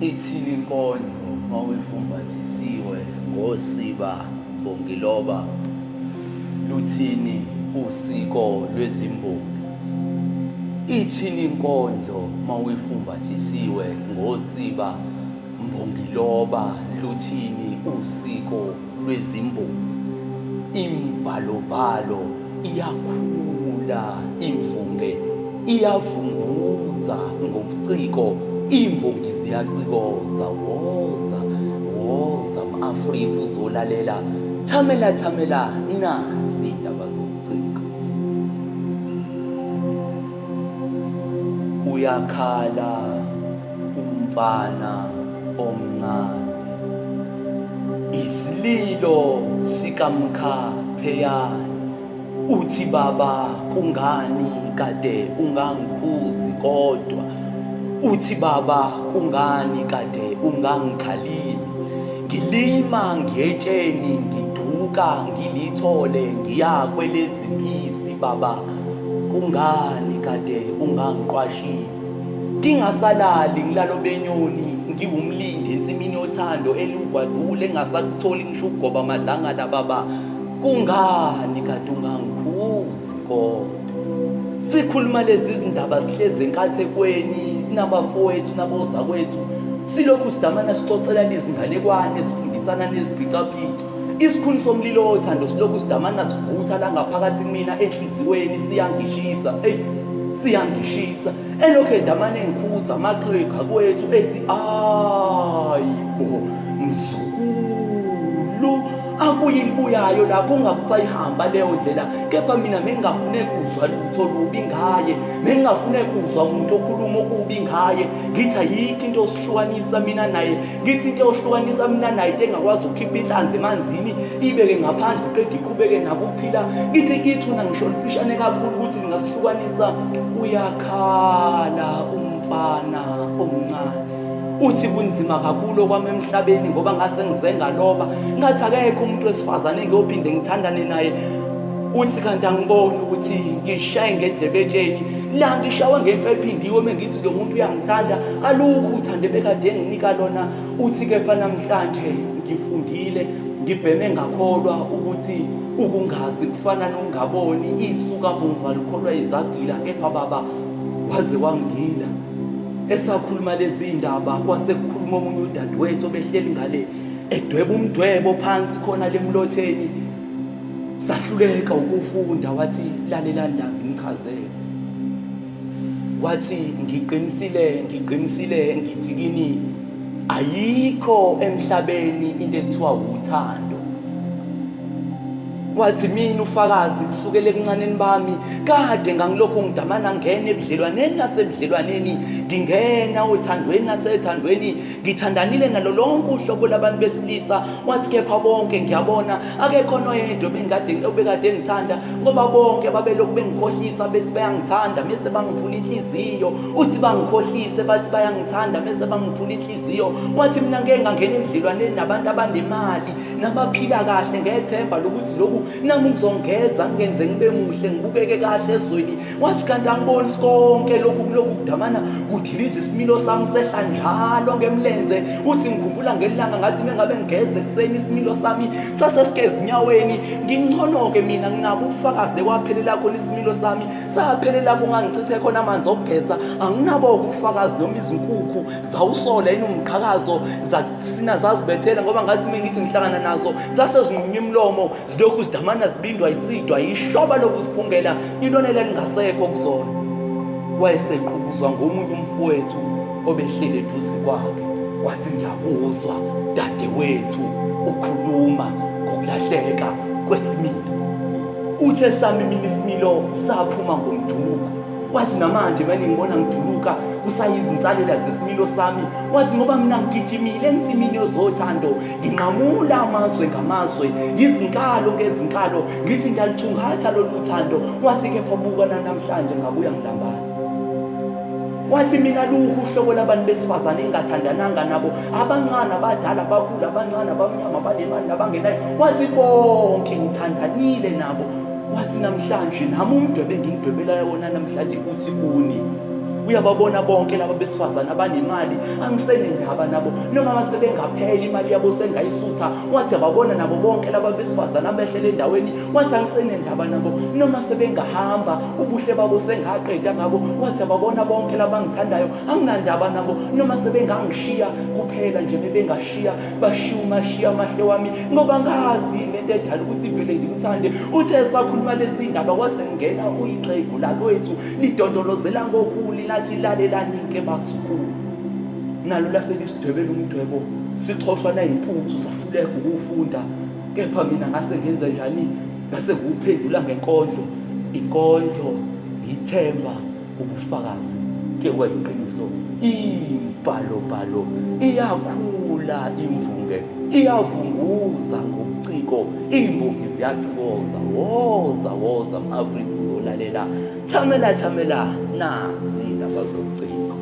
Ithini inkondlo mawuyifumbathisiwe ngosiba bongiloba, luthini usiko lwezimbongi. Ithini inkondlo mawuyifumbathisiwe ngosiba mbongiloba, luthini usiko lwezimbongi. Imbhalobhalo iyakhula, imvunge iyavunguza ngobuciko, imbongi ziyacikoza. Woza ma-Afrika uzolalela, thamela nazi indaba zobuciko. Uyakhala umfana omncane, Isl'lilo sikamkhapheyana, uthi baba kungani kade ungangikhuzi kodwa, uthi baba kungani kade ungangikhalimi. Ngilima ngiyetsheni, ngiduka ngilithole, ngiya kwelezimpisi baba kungani kade ungangiqwashisi. Ngingasalali ngilalo benyoni, ngiwumlindi ensimini yothando elugwadule, engasakutholi ngisho ukugoba amadlangala baba kungani kade ungangikhuzi kodwa. Sikhuluma lezi zindaba sihlezi enkathekweni nabafowethu nabozakwethu, silokhu sidamana sixoxela nezinganekwane, sifundisana neziphicaphicwa. Isikhuni somlilo wothando silokhu sidamana sivutha la ngaphakathi kumina enhliziyweni, siyangishisa elokhu edamane ngikhuza amaxhegu akwethu ethi ayibo mzukulu, akuyilibuyayo lapho ungakusayihamba leyo ndlela. Kepha mina bengingafune kuzwa lutho lubi ngaye, bengingafune kuzwa umuntu okhuluma okubi ngaye. Ngithi ayikho into osihlukanisa mina naye, ngithi into osihlukanisa mina naye into engakwazi ukukhipha inhlanzi emanzini ibeke ngaphandle iqede iqhubeke nakuphila. Ngithi ithuna ngisho lifishane kakhulu ukuthi lingasihlukanisa. Uyakhala umfana omncane, uthi kunzima kakhulu okwami emhlabeni ngoba ngase ngize ngaloba, ngathi akekho umuntu wesifazane ngiyophinde ngithandane naye. Uthi kanti angiboni ukuthi ngishaye ngendlebe etsheni, la ngishawa ngempela iphindiwe mengithi lo muntu uyangithanda, alukho uthande bekade nginika lona. Uthi kepha namhlanje ngifundile, ngibheme ngakholwa ukuthi ukungazi kufana nokungaboni, isuka muva likholwa izagila. Kepha baba waze wangila, esakhuluma lezi ndaba kwase kukhuluma omunye udadewethu obehleli ngale edweba umdwebo phansi khona lemlotheni. Sahluleka ukufunda, wathi lalela ndaba ngichazele, wathi ngiqinisile ngithi kini ayikho emhlabeni into ekuthiwa uthando. Wathi mina ufakazi kusukela ebuncaneni bami kade ngangilokhu ngidamana ngena ebudlelwaneni nasebudlelwaneni, ngingena othandweni nasethandweni, ngithandanile nalo lonke uhlobo labantu besilisa. Wathi kepha bonke ngiyabona akekho noyedwa obekade ngithanda, ngoba bonke babelokhu bengikhohlisa bethi bayangithanda mese bangiphula inhliziyo. Uthi bangikhohlise bathi bayangithanda mese bangiphula inhliziyo. Wathi mina ngeke ngangena ebudlelwaneni nabantu abanemali nabaphila kahle ngethemba lokuthi lokhu nami ngizongeza ngenze ngibe muhle ngibukeke kahle ezweni. Wathi kanti angiboni konke lokhu kudamana kudiliza isimilo sami sehla njalo ngemlenze. Uthi ngikhumbula ngelanga ngathi mengabe ngigeze ekuseni isimilo sami sasesike ezinyaweni. Ngingcono-ke mina nginabo ubufakazi kwaphelela khona isimilo sami saphelela lapho ngangichithe khona amanzi okugeza. Anginabo-ke ubufakazi noma izinkukhu zawusola yini umqhakazo zasina zazibethela, ngoba ngathi mengithi ngihlangana nazo zasezinqunya imlomo zilokhu zidamana zibindwa isidwa yishoba lokuziphungela ilonela lingasekho kuzona. Wayeseqhubuzwa ngomunye umfowethu obehleli eduze kwakhe, wathi ngiyakuzwa dadewethu ukhuluma ngokulahleka kwesimilo. Uthe sami mina isimilo saphuma ngomjuluko. Wathi namanje manje ngibona ngijuluka kusayizinsalela zesimilo sami. Wathi ngoba mina ngigijimile ensimini yozothando, nginqamula amazwe ngamazwe, izinkalo ngezinkalo, ngithi ngiyalithungatha lolu thando. Wathi kepha buka namhlanje ngabuya ngilambathi. Wathi mina luhu uhlobo labantu besifazane engathandananga nabo, abancane abadala abakhulu, abancane abamnyama abanemali nabangenayo. Wathi bonke ngithandanile nabo. Wathi namhlanje nami umdwebe engingidwebela wona namhlanje uthi kuni Uyababona bonke laba besifazane abanemali, angisenendaba nabo, noma sebengapheli imali yabo sengayisutha. Wathi ababona nabo bonke laba besifazane abehlele endaweni, wathi angisenendaba nabo, noma sebengahamba ubuhle babo sengaqeda ngabo. Wathi ababona bonke laba ngithandayo, anginandaba nabo, noma sebengangishiya kuphela nje bebengashiya bashiya amahle wami, ngoba ngazi lento edala ukuthi vele ngimthande. Uthe sakhuluma lezi ndaba kwasengena uyixhegu lakwethu lidondolozela ngokhulu lathi lalelani ke basukulu. Nalo laselisidwebela umdwebo, sixhoshwa nayimputhu sahluleka ukufunda. Kepha mina ngase ngenze njani? Ngase nguphendula ngenkondlo. Inkondlo, ithemba, ubufakazi. Ke kwayiqiniso, imbhalobhalo iyakhula imvunge, iyavunguza ngobuciko, imbongi ziyacikoza. Woza mAfrika uzolalela, thamela nazi indaba zobuciko.